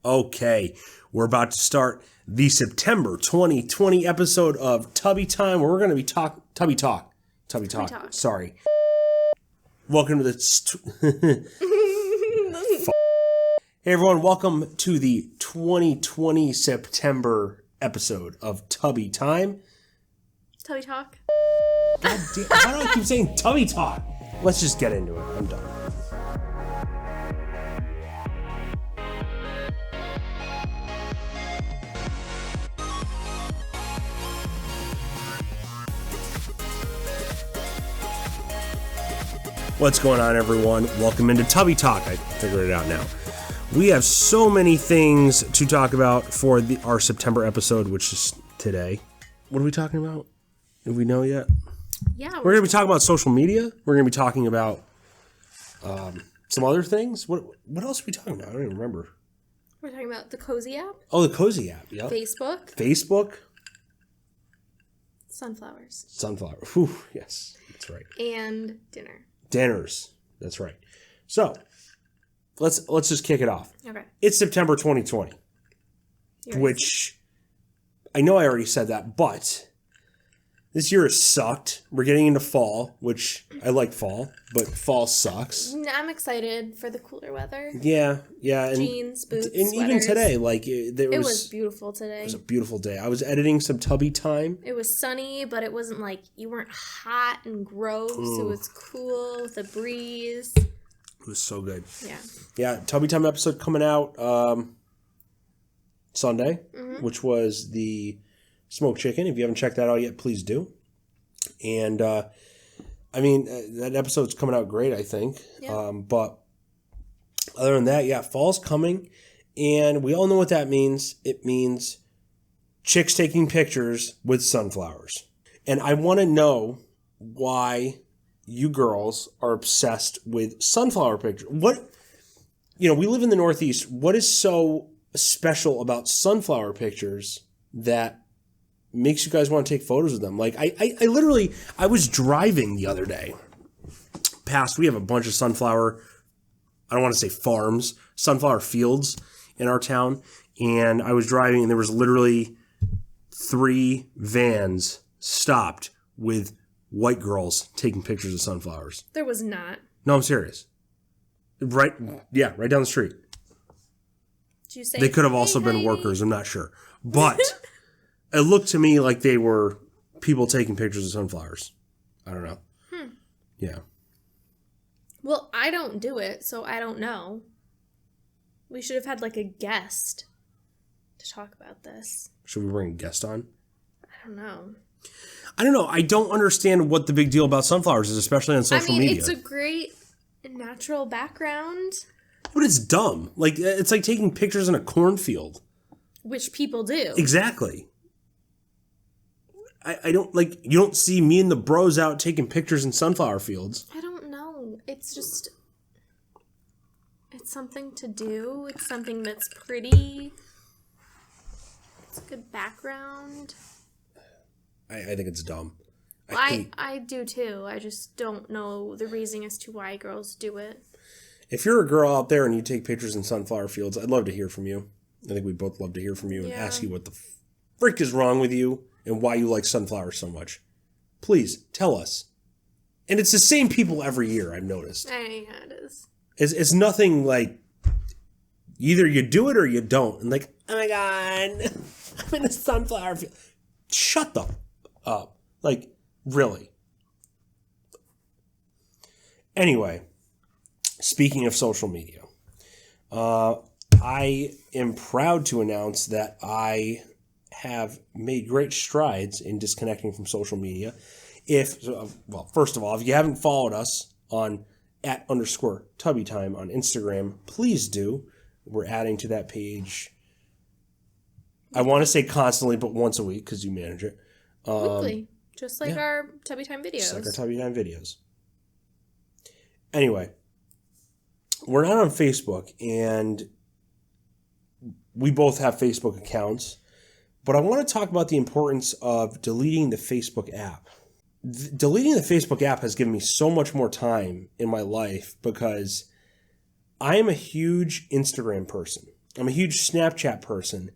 Okay, we're about to start the September 2020 episode of Tubby Time, where we're going to be Tubby Talk. Sorry. Welcome to the... Hey everyone, welcome to the 2020 September episode of Tubby Time. Tubby Talk. God damn, why do I keep saying Tubby Talk? Let's just get into it. I'm done. What's going on, everyone? Welcome into Tubby Talk. I figured it out now. We have so many things to talk about for our September episode, which is today. What are we talking about? Do we know yet? Yeah. We're going to be talking about social media. We're going to be talking about some other things. What else are we talking about? I don't even remember. We're talking about the Cozy app. Oh, the Cozy app. Yeah. Facebook. Sunflower. Whew, yes, that's right. And Dinners. That's right. So, let's just kick it off. Okay. It's September 2020, which I know I already said that, but this year has sucked. We're getting into fall, which I like fall, but fall sucks. I'm excited for the cooler weather. Yeah. And, jeans, boots, and sweaters. even today, like it was beautiful today. It was a beautiful day. I was editing some Tubby Time. It was sunny, but it wasn't like you weren't hot and gross. Ooh. It was cool with a breeze. It was so good. Yeah. Tubby Time episode coming out Sunday, which was the smoked chicken. If you haven't checked that out yet, please do. And that episode's coming out great, I think. Yeah. But other than that, fall's coming, and we all know what that means. It means chicks taking pictures with sunflowers. And I want to know why you girls are obsessed with sunflower pictures. We live in the Northeast. What is so special about sunflower pictures that makes you guys want to take photos of them? Like, I was driving the other day past, we have a bunch of sunflower, I don't want to say farms, sunflower fields in our town. And I was driving and there was literally 3 vans stopped with white girls taking pictures of sunflowers. There was not. No, I'm serious. Right down the street. Did you say they could have also been workers, I'm not sure. But it looked to me like they were people taking pictures of sunflowers. I don't know. Yeah. Well, I don't do it, so I don't know. We should have had like a guest to talk about this. Should we bring a guest on? I don't know. I don't understand what the big deal about sunflowers is, especially on social media. It's a great natural background. But it's dumb. Like, it's like taking pictures in a cornfield. Which people do. Exactly. I don't, you don't see me and the bros out taking pictures in sunflower fields. I don't know. It's just, it's something to do. It's something that's pretty. It's a good background. I think it's dumb. I do too. I just don't know the reason as to why girls do it. If you're a girl out there and you take pictures in sunflower fields, I'd love to hear from you. I think we'd both love to hear from you and ask you what the frick is wrong with you and why you like sunflowers so much. Please, tell us. And it's the same people every year, I've noticed. Yeah, it is. It's nothing like, either you do it or you don't. And like, oh my God, I'm in a sunflower field. Shut the up. Like, really. Anyway, speaking of social media, I am proud to announce that I have made great strides in disconnecting from social media. First of all, if you haven't followed us on @_TubbyTime on Instagram, please do. We're adding to that page. I want to say constantly, but once a week because you manage it. Weekly. Just like our Tubby Time videos. Just like our Tubby Time videos. Anyway, we're not on Facebook, and we both have Facebook accounts, but I want to talk about the importance of deleting the Facebook app. Deleting the Facebook app has given me so much more time in my life because I am a huge Instagram person. I'm a huge Snapchat person.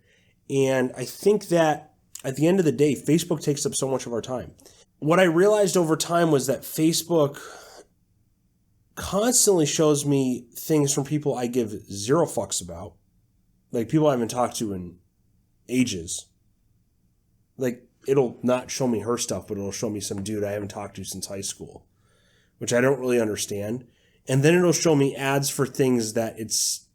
And I think that at the end of the day, Facebook takes up so much of our time. What I realized over time was that Facebook constantly shows me things from people I give zero fucks about. Like people I haven't talked to in ages. Like it'll not show me her stuff, but it'll show me some dude I haven't talked to since high school, which I don't really understand. And then it'll show me ads for things that it's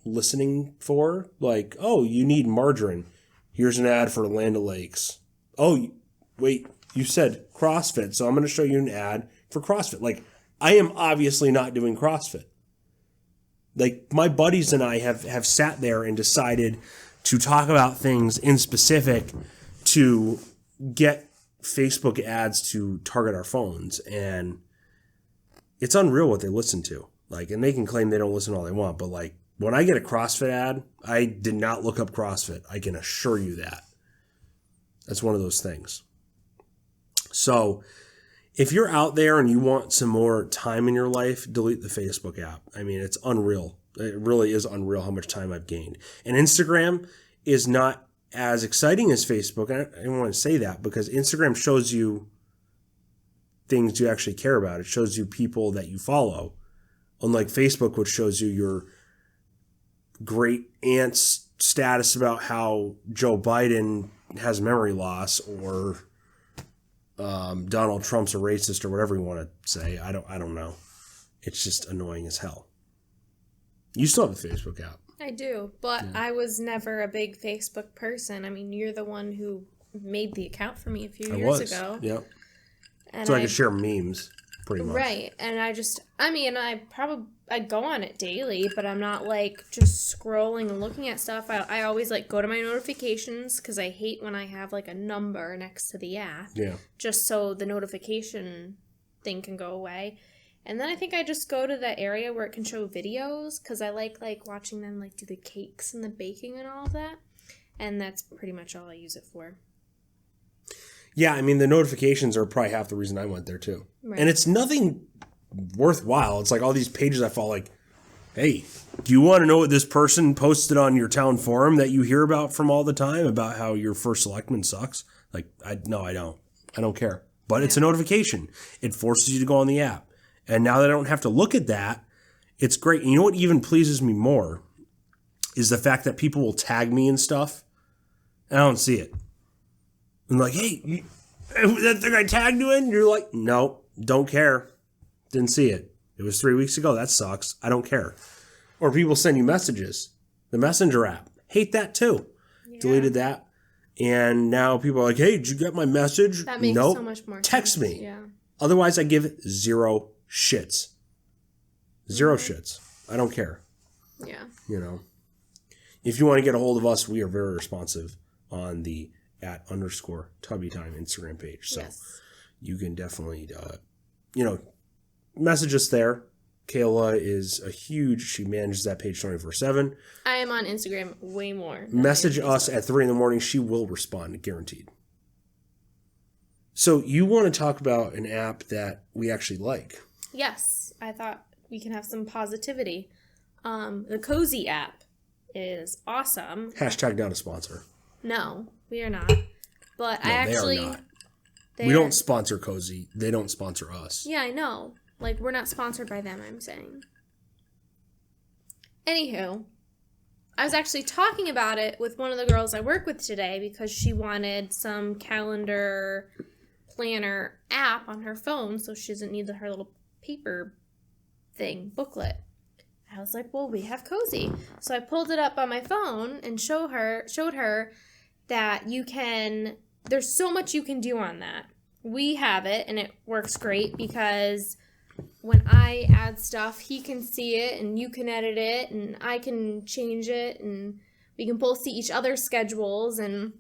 listening for. Like, oh, you need margarine. Here's an ad for Land O'Lakes. Oh, wait, you said CrossFit, so I'm going to show you an ad for CrossFit. Like, I am obviously not doing CrossFit. Like, my buddies and I have sat there and decided to talk about things in specific to get Facebook ads to target our phones. And it's unreal what they listen to. Like, and they can claim they don't listen all they want, but like, when I get a CrossFit ad, I did not look up CrossFit. I can assure you that. That's one of those things. So if you're out there and you want some more time in your life, delete the Facebook app. I mean, it's unreal. It really is unreal how much time I've gained. And Instagram is not as exciting as Facebook. I don't want to say that because Instagram shows you things you actually care about. It shows you people that you follow. Unlike Facebook, which shows you your great aunt's status about how Joe Biden has memory loss or Donald Trump's a racist or whatever you want to say. I don't know. It's just annoying as hell. You still have a Facebook app. I do, but yeah. I was never a big Facebook person. I mean, you're the one who made the account for me a few years ago. Yeah. So I could share memes. Pretty much. Right. And I go on it daily, but I'm not like just scrolling and looking at stuff. I always like go to my notifications because I hate when I have like a number next to the app. Yeah. Just so the notification thing can go away. And then I think I just go to the area where it can show videos because I like watching them like do the cakes and the baking and all of that. And that's pretty much all I use it for. Yeah, I mean, the notifications are probably half the reason I went there, too. Right. And it's nothing worthwhile. It's like all these pages I follow, like, hey, do you want to know what this person posted on your town forum that you hear about from all the time about how your first selectman sucks? Like, no, I don't. I don't care. But It's a notification. It forces you to go on the app. And now that I don't have to look at that, it's great. And you know what even pleases me more is the fact that people will tag me and stuff, and I don't see it. I'm like, hey, that thing I tagged you in? You're like, no, don't care. Didn't see it. It was 3 weeks ago. That sucks. I don't care. Or people send you messages. The Messenger app. Hate that too. Yeah. Deleted that. And now people are like, hey, did you get my message? That makes so much more sense. Text me. Yeah. Otherwise, I give zero shits. Zero shits. I don't care. Yeah. You know. If you want to get a hold of us, we are very responsive on the @_TUBBY time Instagram page. So you can definitely, message us there. Kayla is she manages that page 24/7. I am on Instagram way more. Message us at 3 a.m. She will respond, guaranteed. So you want to talk about an app that we actually like. Yes. I thought we can have some positivity. The Cozy app is awesome. # not a sponsor. No, we are not. But no, they are not. We don't sponsor Cozy. They don't sponsor us. Yeah, I know. Like, we're not sponsored by them, I'm saying. Anywho, I was actually talking about it with one of the girls I work with today because she wanted some calendar planner app on her phone so she doesn't need her little paper booklet. I was like, well, we have Cozy. So I pulled it up on my phone and showed her that there's so much you can do on that. We have it, and it works great because when I add stuff, he can see it, and you can edit it, and I can change it, and we can both see each other's schedules, and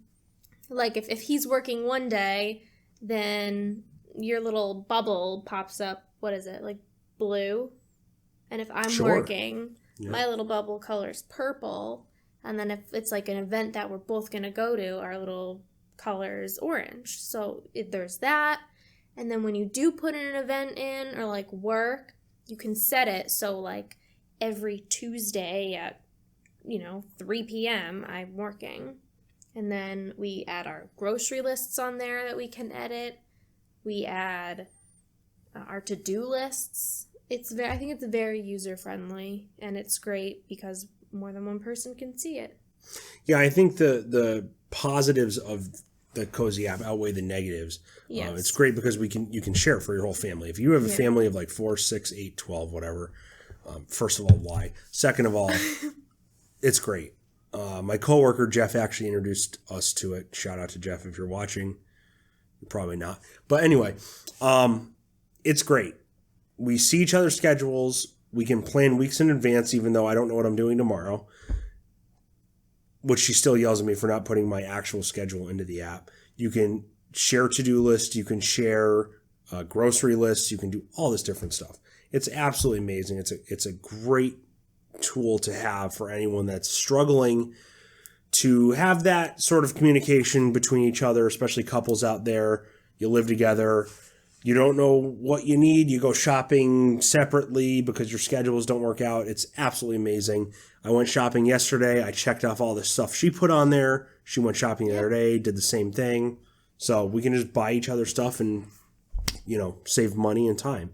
like if he's working one day, then your little bubble pops up, what is it, like blue? And if I'm working, my little bubble color is purple. And then if it's like an event that we're both going to go to, our little color is orange. So there's that. And then when you do put an event in or like work, you can set it so like every Tuesday at 3 p.m., I'm working. And then we add our grocery lists on there that we can edit. We add our to-do lists. I think it's very user-friendly, and it's great because more than one person can see it. Yeah, I think the positives of the Cozy app outweigh the negatives. Yes. It's great because you can share it for your whole family. If you have a family of like 4, 6, 8, 12, whatever, first of all, why? Second of all, it's great. My coworker Jeff actually introduced us to it. Shout out to Jeff if you're watching. Probably not. But anyway, it's great. We see each other's schedules. We can plan weeks in advance, even though I don't know what I'm doing tomorrow. Which she still yells at me for not putting my actual schedule into the app. You can share to-do lists. You can share grocery lists. You can do all this different stuff. It's absolutely amazing. It's a great tool to have for anyone that's struggling to have that sort of communication between each other, especially couples out there. You live together. You don't know what you need. You go shopping separately because your schedules don't work out. It's absolutely amazing. I went shopping yesterday. I checked off all the stuff she put on there. She went shopping the other day, did the same thing. So we can just buy each other stuff and, save money and time.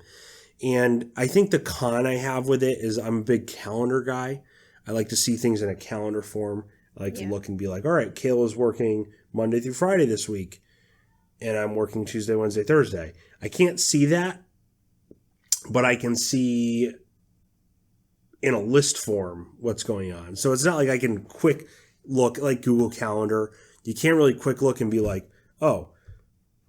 And I think the con I have with it is I'm a big calendar guy. I like to see things in a calendar form. I like to look and be like, all right, Kayla's working Monday through Friday this week. And I'm working Tuesday, Wednesday, Thursday. I can't see that, but I can see in a list form what's going on. So it's not like I can quick look like Google Calendar. You can't really quick look and be like, oh,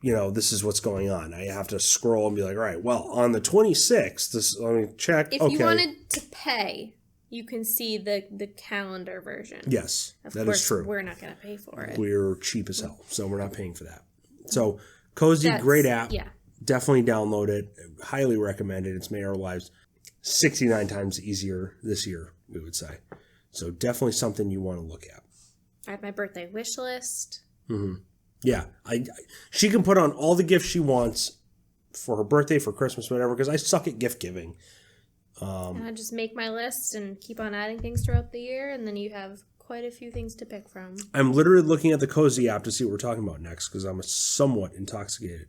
this is what's going on. I have to scroll and be like, all right, well, on the 26th, let me check. If you wanted to pay, you can see the calendar version. Yes, that is true. We're not going to pay for it. We're cheap as hell, so we're not paying for that. So Cozy, great app. Yeah. Definitely download it. Highly recommend it. It's made our lives 69 times easier this year, we would say. So definitely something you want to look at. I have my birthday wish list. Mm-hmm. Yeah. She can put on all the gifts she wants for her birthday, for Christmas, whatever, because I suck at gift giving. And I just make my list and keep on adding things throughout the year, and then you have quite a few things to pick from. I'm literally looking at the Cozy app to see what we're talking about next because I'm somewhat intoxicated.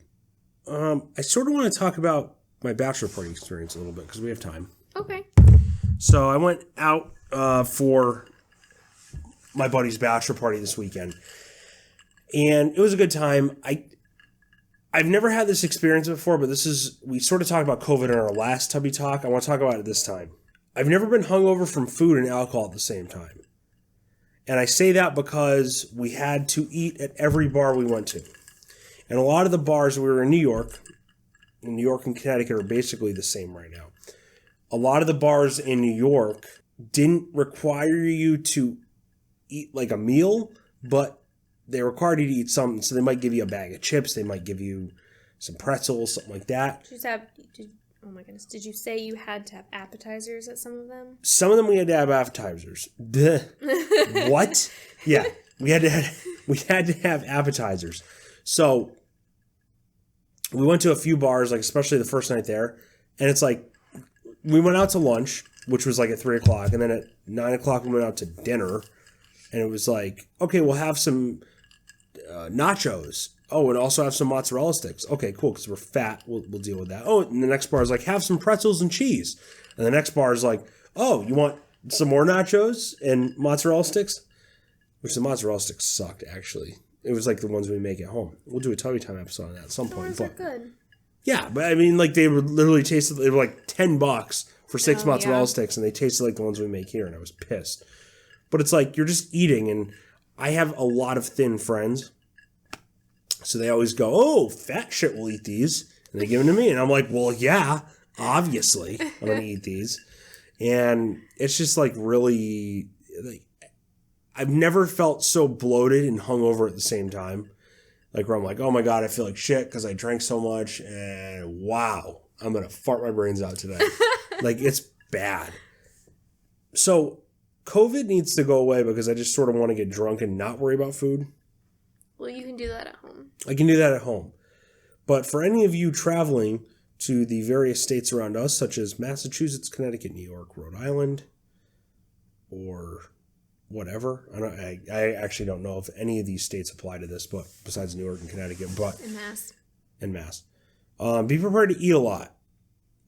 I sort of want to talk about my bachelor party experience a little bit because we have time. Okay. So I went out for my buddy's bachelor party this weekend, and it was a good time. I've never had this experience before, but we sort of talked about COVID in our last Tubby Talk. I want to talk about it this time. I've never been hungover from food and alcohol at the same time. And I say that because we had to eat at every bar we went to. And a lot of the bars, we were in New York and Connecticut are basically the same right now. A lot of the bars in New York didn't require you to eat like a meal, but they required you to eat something. So they might give you a bag of chips. They might give you some pretzels, something like that. Oh my goodness. Did you say you had to have appetizers at some of them? Some of them we had to have appetizers. What? Yeah. We had to have appetizers. So we went to a few bars, like especially the first night there, and it's like we went out to lunch, which was like at 3:00, and then at 9:00 we went out to dinner, and it was like, okay, we'll have some nachos. Oh, and also have some mozzarella sticks. Okay, cool, because we're fat. We'll deal with that. Oh, and the next bar is like, have some pretzels and cheese. And the next bar is like, oh, you want some more nachos and mozzarella sticks? Which the mozzarella sticks sucked, actually. It was like the ones we make at home. We'll do a Tubby Time episode on that at some point. Those are good. Yeah, but I mean, like they were literally they were like $10 for 6 mozzarella sticks, and they tasted like the ones we make here, and I was pissed. But it's like, you're just eating, and I have a lot of thin friends. So they always go, oh, fat shit will eat these. And they give them to me. And I'm like, well, yeah, obviously I'm going to eat these. And it's just like really, I've never felt so bloated and hungover at the same time. Like where I'm like, oh my God, I feel like shit because I drank so much. And wow, I'm going to fart my brains out today. Like it's bad. So COVID needs to go away because I just sort of want to get drunk and not worry about food. Well, you can do that at home. I can do that at home. But for any of you traveling to the various states around us, such as Massachusetts, Connecticut, New York, Rhode Island, or whatever. I actually don't know if any of these states apply to this, but besides New York and Connecticut, but And Mass. Be prepared to eat a lot.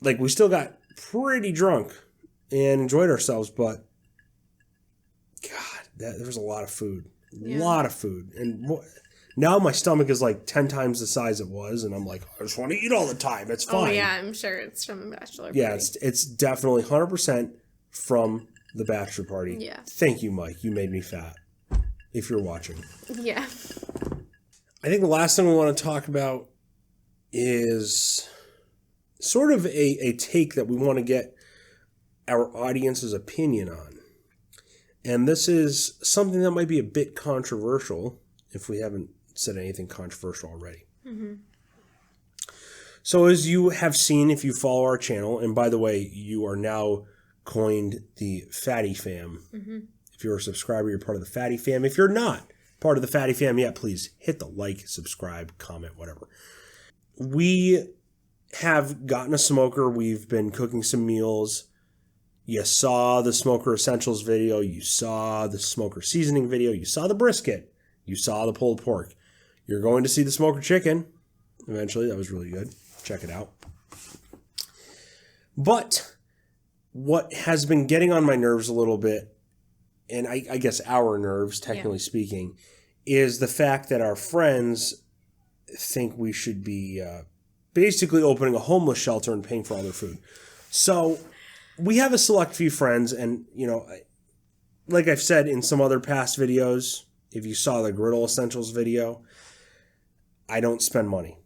Like, we still got pretty drunk and enjoyed ourselves, but God, there was a lot of food. A lot of food. And now my stomach is like 10 times the size it was, and I'm like, I just want to eat all the time. It's fine. Oh, yeah, I'm sure it's from the bachelor party. Yeah, it's definitely 100% from the bachelor party. Yeah. Thank you, Mike. You made me fat. If you're watching. Yeah. I think the last thing we want to talk about is sort of a take that we want to get our audience's opinion on. And this is something that might be a bit controversial if we haven't said anything controversial already. Mm-hmm. So as you have seen, if you follow our channel, and by the way, you are now coined the Fatty Fam. Mm-hmm. If you're a subscriber, you're part of the Fatty Fam. If you're not part of the Fatty Fam yet, please hit the like, subscribe, comment, whatever. We have gotten a smoker. We've been cooking some meals. You saw the Smoker Essentials video. You saw the Smoker Seasoning video. You saw the brisket. You saw the pulled pork. You're going to see the Smoker Chicken eventually. That was really good. Check it out. But what has been getting on my nerves a little bit, and I guess our nerves, technically speaking, is the fact that our friends think we should be basically opening a homeless shelter and paying for all their food. So we have a select few friends, and, you know, like I've said in some other past videos, if you saw the Griddle Essentials video, I don't spend money.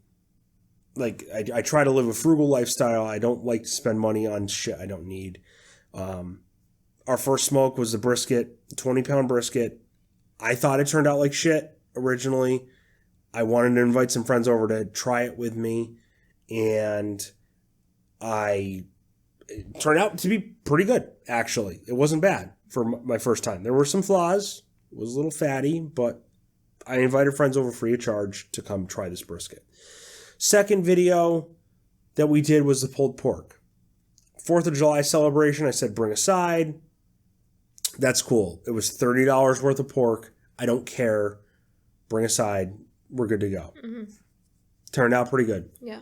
Like, I try to live a frugal lifestyle. I don't like to spend money on shit I don't need. Our first smoke was the brisket, 20-pound brisket. I thought it turned out like shit originally. I wanted to invite some friends over to try it with me, and it turned out to be pretty good, actually. It wasn't bad for my first time. There were some flaws. It was a little fatty, but I invited friends over free of charge to come try this brisket. Second video that we did was the pulled pork. 4th of July celebration, I said bring a side. That's cool. It was $30 worth of pork. I don't care. Bring a side. We're good to go. Mm-hmm. Turned out pretty good. Yeah.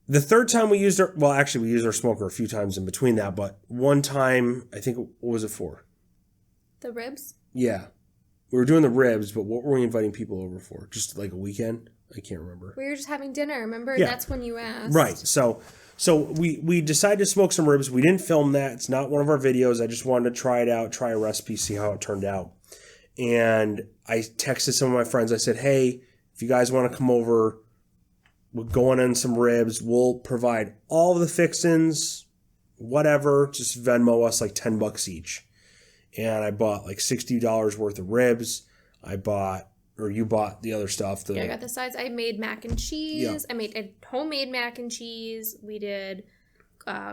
The third time we used we used our smoker a few times in between that, but one time, I think, what was it for? The ribs? Yeah. We were doing the ribs, but what were we inviting people over for? Just like a weekend? I can't remember. We were just having dinner, remember? Yeah. That's when you asked. Right. So we decided to smoke some ribs. We didn't film that. It's not one of our videos. I just wanted to try it out, try a recipe, see how it turned out. And I texted some of my friends. I said, hey, if you guys want to come over, we're going on some ribs. We'll provide all of the fixins, whatever. Just Venmo us like $10 each. And I bought like $60 worth of ribs. You bought the other stuff. I got the sides. I made mac and cheese. Yeah. I made a homemade mac and cheese. We did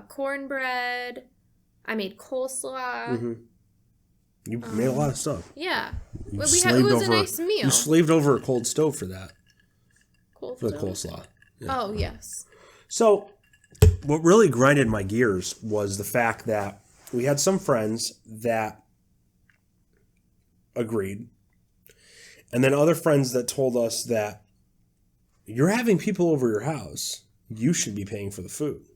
cornbread. I made coleslaw. Mm-hmm. You made a lot of stuff. Yeah. It was a nice meal. You slaved over a cold stove for that. For the coleslaw. Yeah. Oh, yes. So what really grinded my gears was the fact that we had some friends that agreed. And then other friends that told us that you're having people over your house. You should be paying for the food.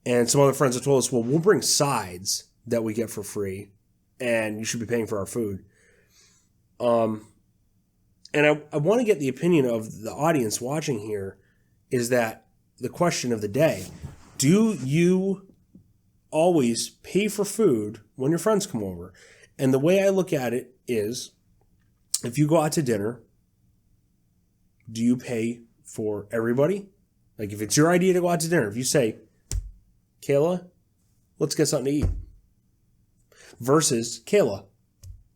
And some other friends that told us, well, we'll bring sides that we get for free, and you should be paying for our food. And I want to get the opinion of the audience watching here, is that the question of the day. Do you always pay for food when your friends come over? And the way I look at it is, if you go out to dinner, do you pay for everybody? Like, if it's your idea to go out to dinner, if you say, Kayla, let's get something to eat. Versus, Kayla,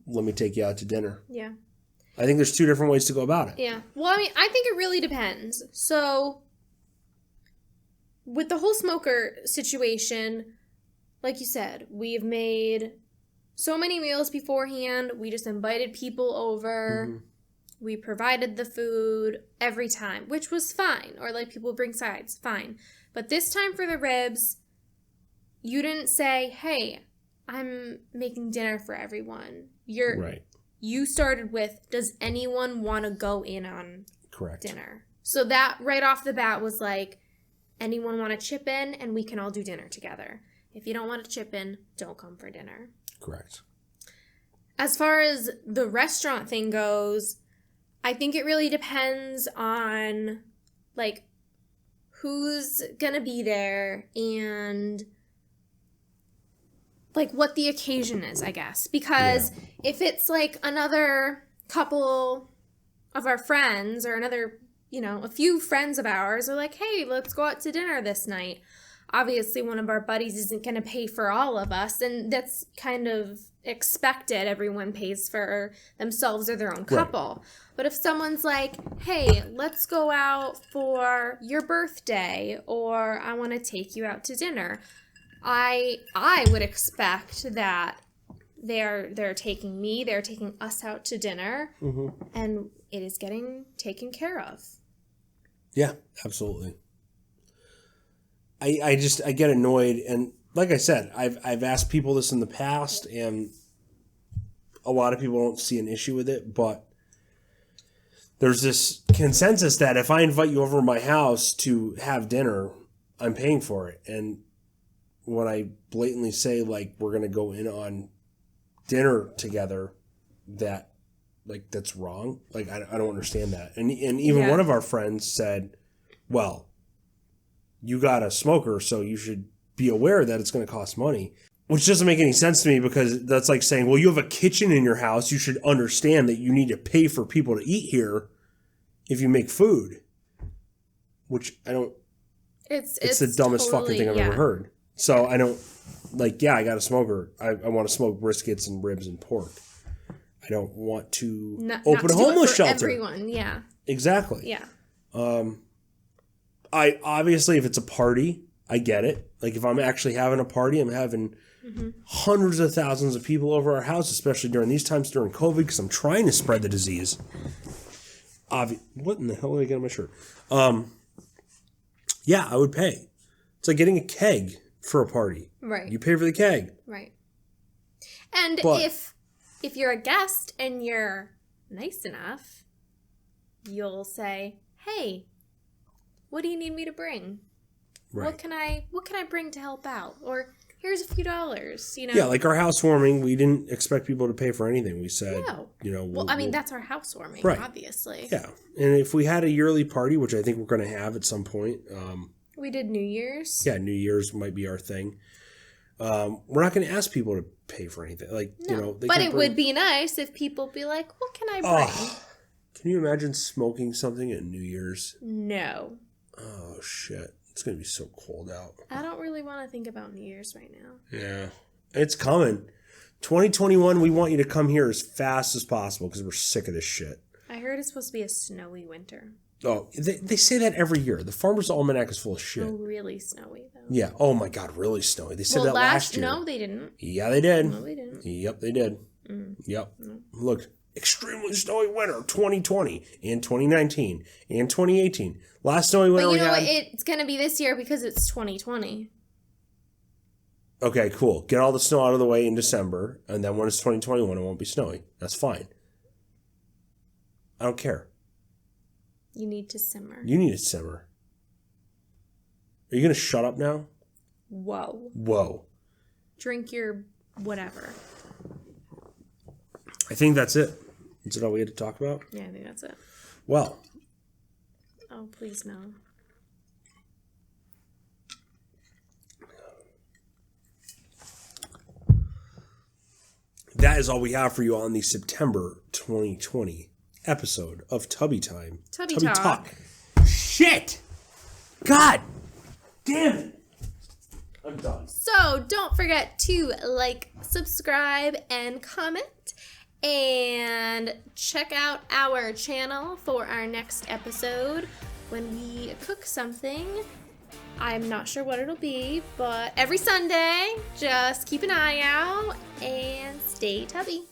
let me take you out to dinner. Yeah. I think there's two different ways to go about it. Yeah. Well, I mean, I think it really depends. So, with the whole smoker situation, like you said, we've made so many meals beforehand. We just invited people over. Mm-hmm. We provided the food every time, which was fine. Or like people bring sides, fine. But this time for the ribs, you didn't say, hey, I'm making dinner for everyone. Right. You started with, does anyone want to go in on Correct. dinner? So that right off the bat was like, anyone want to chip in and we can all do dinner together. If you don't want to chip in, don't come for dinner. Correct. As far as the restaurant thing goes, I think it really depends on like who's gonna be there and like what the occasion is, I guess. Because if it's like another couple of our friends or another, a few friends of ours are like, hey, let's go out to dinner this night. Obviously, one of our buddies isn't going to pay for all of us, and that's kind of expected. Everyone pays for themselves or their own couple. Right. But if someone's like, hey, let's go out for your birthday, or I want to take you out to dinner, I would expect that they're taking us out to dinner, and it is getting taken care of. Yeah, absolutely. I get annoyed, and like I said, I've asked people this in the past, and a lot of people don't see an issue with it, but there's this consensus that if I invite you over to my house to have dinner, I'm paying for it. And when I blatantly say, like, we're going to go in on dinner together, that's wrong. Like, I don't understand that. And even one of our friends said, well, you got a smoker, so you should be aware that it's going to cost money. Which doesn't make any sense to me, because that's like saying, well, you have a kitchen in your house. You should understand that you need to pay for people to eat here if you make food. Which I don't... It's the dumbest fucking thing I've ever heard. So I don't... Like, I got a smoker. I want to smoke briskets and ribs and pork. I don't want to open a homeless shelter. Everyone, yeah. Exactly. Yeah. I obviously, if it's a party, I get it. Like, if I'm actually having a party, I'm having hundreds of thousands of people over our house, especially during these times during COVID, because I'm trying to spread the disease. What in the hell did I get on my shirt? Yeah, I would pay. It's like getting a keg for a party. Right. You pay for the keg. Right. And if you're a guest and you're nice enough, you'll say, hey, what do you need me to bring? Right. What can I bring to help out? Or here's a few dollars, Yeah, like our housewarming, we didn't expect people to pay for anything. We said, no. That's our housewarming, right. Obviously. Yeah. And if we had a yearly party, which I think we're going to have at some point. We did New Year's. Yeah, New Year's might be our thing. We're not going to ask people to pay for anything. But it would be nice if people be like, what can I bring? Can you imagine smoking something at New Year's? No. Oh, shit. It's going to be so cold out. I don't really want to think about New Year's right now. Yeah. It's coming. 2021, we want you to come here as fast as possible because we're sick of this shit. I heard it's supposed to be a snowy winter. Oh, they say that every year. The Farmer's Almanac is full of shit. Oh, really snowy, though. Yeah. Oh, my God, really snowy. They said that last year. No, they didn't. Yeah, they did. No, they didn't. Yep, they did. Yep. Look, extremely snowy winter 2020 and 2019 and 2018. Last snowy winter we had. But it's going to be this year because it's 2020. Okay, cool. Get all the snow out of the way in December, and then when it's 2021, it won't be snowy. That's fine. I don't care. You need to simmer. You need to simmer. Are you going to shut up now? Whoa. Drink your whatever. I think that's it. Is that all we had to talk about? Yeah, I think that's it. Well. Oh, please no. That is all we have for you on the September 2020 episode of Tubby Time. Tubby Talk. Shit! God damn it! I'm done. So don't forget to like, subscribe, and comment. And check out our channel for our next episode when we cook something. I'm not sure what it'll be, but every Sunday, just keep an eye out and stay tubby.